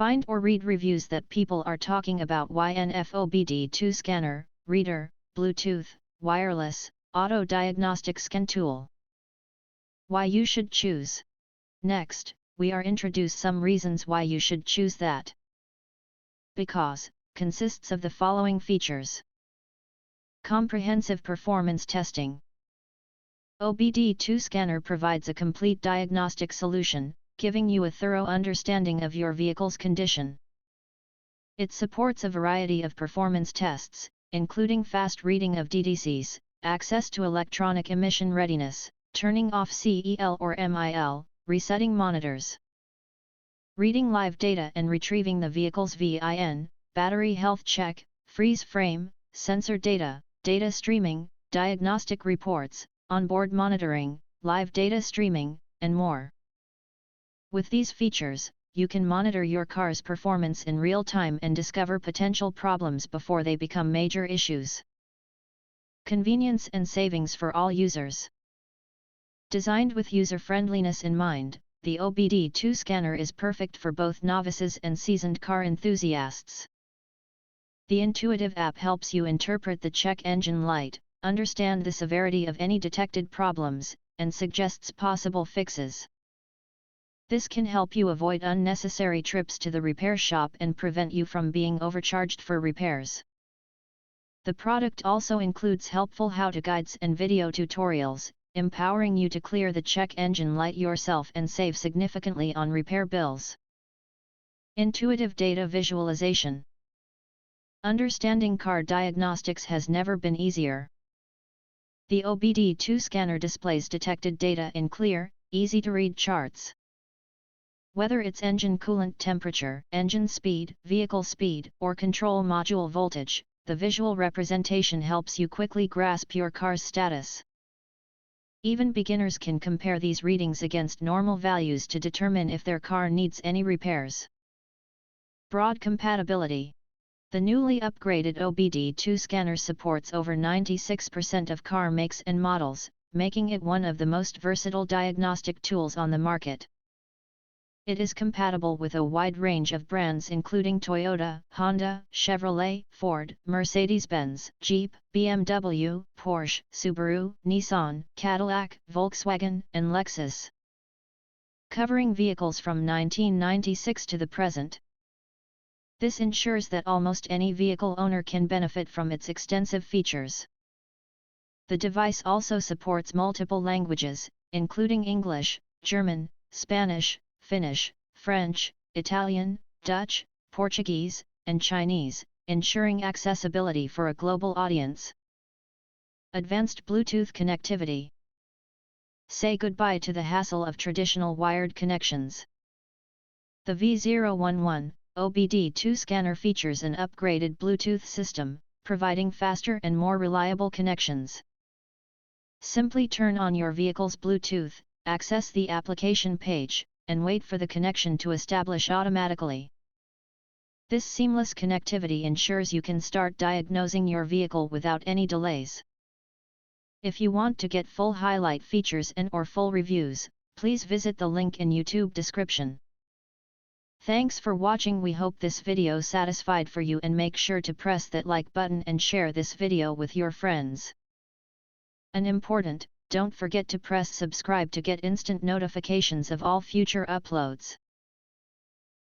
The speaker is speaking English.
Find or read reviews that people are talking about YNF OBD2 scanner, reader, Bluetooth, wireless, auto diagnostic scan tool. Why you should choose. Next, we are introduce some reasons why you should choose that. Because, consists of the following features. Comprehensive performance testing. OBD2 scanner provides a complete diagnostic solution, giving you a thorough understanding of your vehicle's condition. It supports a variety of performance tests, including fast reading of DDCs, access to electronic emission readiness, turning off CEL or MIL, resetting monitors, reading live data and retrieving the vehicle's VIN, battery health check, freeze frame, sensor data, data streaming, diagnostic reports, onboard monitoring, live data streaming, and more. With these features, you can monitor your car's performance in real time and discover potential problems before they become major issues. Convenience and savings for all users. Designed with user-friendliness in mind, the OBD2 scanner is perfect for both novices and seasoned car enthusiasts. The intuitive app helps you interpret the check engine light, understand the severity of any detected problems, and suggests possible fixes. This can help you avoid unnecessary trips to the repair shop and prevent you from being overcharged for repairs. The product also includes helpful how-to guides and video tutorials, empowering you to clear the check engine light yourself and save significantly on repair bills. Intuitive data visualization. Understanding car diagnostics has never been easier. The OBD2 scanner displays detected data in clear, easy-to-read charts. Whether it's engine coolant temperature, engine speed, vehicle speed, or control module voltage, the visual representation helps you quickly grasp your car's status. Even beginners can compare these readings against normal values to determine if their car needs any repairs. Broad compatibility. The newly upgraded OBD2 scanner supports over 96% of car makes and models, making it one of the most versatile diagnostic tools on the market. It is compatible with a wide range of brands including Toyota, Honda, Chevrolet, Ford, Mercedes-Benz, Jeep, BMW, Porsche, Subaru, Nissan, Cadillac, Volkswagen, and Lexus. Covering vehicles from 1996 to the present. This ensures that almost any vehicle owner can benefit from its extensive features. The device also supports multiple languages, including English, German, Spanish, Finnish, French, Italian, Dutch, Portuguese, and Chinese, ensuring accessibility for a global audience. Advanced Bluetooth connectivity. Say goodbye to the hassle of traditional wired connections. The V011 OBD2 scanner features an upgraded Bluetooth system, providing faster and more reliable connections. Simply turn on your vehicle's Bluetooth, access the application page, and wait for the connection to establish automatically. This seamless connectivity ensures you can start diagnosing your vehicle without any delays. If you want to get full highlight features and/or full reviews, please visit the link in YouTube description. Thanks for watching. We hope this video satisfied for you, and make sure to press that like button and share this video with your friends. And important, don't forget to press subscribe to get instant notifications of all future uploads.